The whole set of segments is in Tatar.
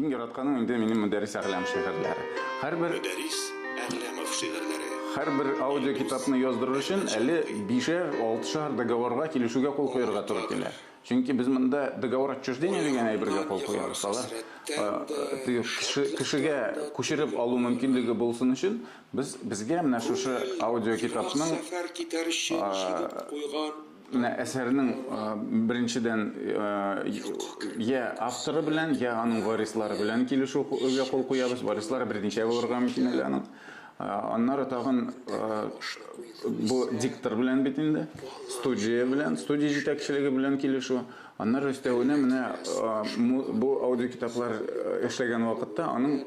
Иң яратканым инде минем Мөдәррис Әгълам шигырьләре. Мөдәррис Әгъләмов шигырьләре. Һәрбер аудио китапны яздыру өчен әле 5-6 договорга килешүгә кул куярга туры килә. Чөнки без монда договор отчуждения дигән әйбергә кул куябыз. Кешегә күчереп алу мөмкинлеге булсын өчен безгә менә шушы аудио китапның әсәрнең беренчедән я авторы белән, я аның варислары белән килешүгә кул куябыз. Варислары берничә булырга мөмкин әле аның. Аннары тагын бу диктор белән бит инде, студия җитәкчелеге белән килешү. Аннары өстәвенә менә бу аудио китаплар эшләгән вакытта аның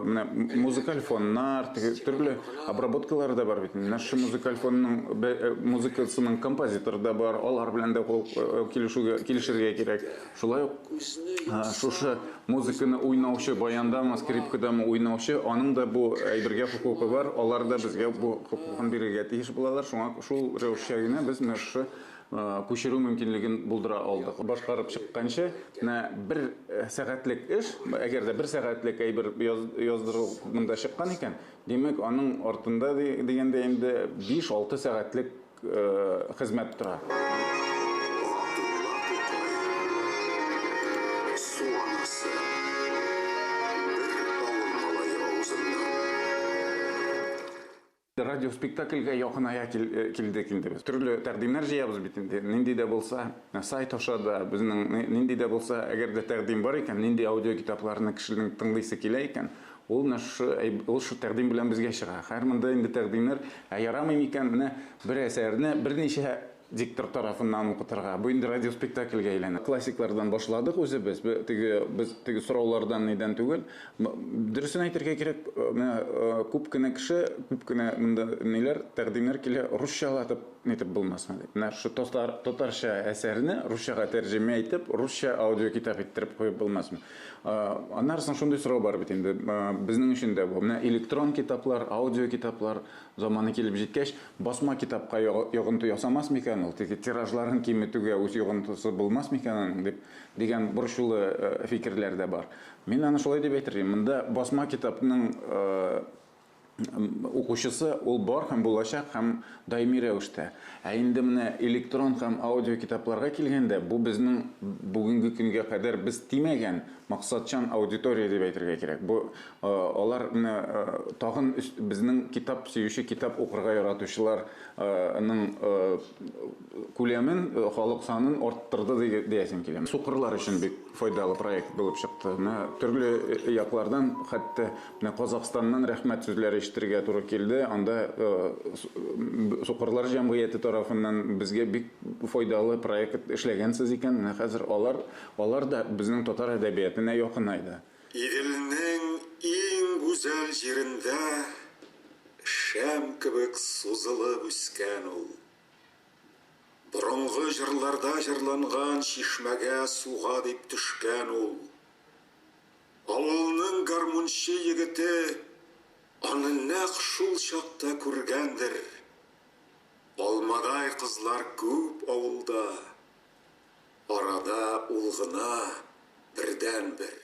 менә музыкаль фоннар, төрле обработкалары да бар бит. Наш музыкаль фонның музыкасының композиторы да бар, алар белән дә килешергә кирәк. Шулай ук шушы музыканы уйнаучы, баяндамы, скрипкадамы уйнаучы, аның да бу әйбергә хокукы бар. Алар да безгә бу хокукын бирергә тиеш булалар. Шуңа шул рәвешчә генә без шушы күчерү мөмкинлеген булдыра алдык. Башкарып чыкканча, бер сәгатьлек эш, әгәр дә бер сәгатьлек әйбер яздыру монда чыккан икән, демәк аның артында дигәндә инде 5-6 сәгатьлек хезмәт тора. Радиоспектакльгә якыная килдек инде без. Төрле тәкъдимнәр җыябыз бит инде. Нинди дә булса, сайт аша да безнең нинди дә булса, әгәр дә тәкъдим бар икән, нинди аудио китапларны кешенең тыңлыйсы килә икән, ул шу тәкъдим белән безгә чыга. Һәр монда инде тәкъдимнәр ярамый икән, менә бер әсәрне берничә диктор тарафыннан укытырга. Бу инде радиоспектакльгә әйләнә. Классиклардан башладык үзебез. Без теге сораулардан нидән түгел. Дөресен әйтергә кирәк, күп кенә кеше, күп кенә монда ниләр тәкъдимнәр килә русчалатып нитеп булмасмы дип. Менә шу татарча әсәрне русчага тәрҗемә итеп, русча аудио китап иттереп куеп булмасмы. Аннары соң шундый сорау бар бит инде. Безнең өчен дә бу. Менә электрон китаплар, аудио китаплар заманы килеп җиткәч, басма китапка йогынты ясамас микән? Тиражларын киметүгә үз йогынтысы булмас микән дип дигән борчулы фикерләр дә бар. Мин аны шулай дип әйтергә, монда басма китапның укучысы ул бар һәм булачак һәм даими рәвештә. Ә инде менә электрон һәм аудио китапларга килгәндә, бу безнең бүгенге көнгә кадәр без тимәгән максатчан аудитория дип әйтергә кирәк. Бу алар тагын безнең китап сөюче, китап укырга яратучыларның күләмен, халык санын арттырды диясем килә. Сукырлар өчен бик файдалы проект булып чыкты. Төрле яклардан, хәтта Казакъстаннан рәхмәт сүзләре ишетергә туры килде. Анда Сукырлар җәмгыяте тарафыннан безгә бик файдалы проект эшләгәнсез икән. Хәзер алар да безнең татар әдәбиятына якынайды. Иделнең иң гүзәл җирендә шәм кебек сузылып үскән ул. Борынгы җырларда җырланган чишмәгә суга дип төшкән ул. Авылның гармунчы егете аны нәкъ шул чакта күргәндер. Алмадай кызлар күп авылда, арада ул гына бердән бер.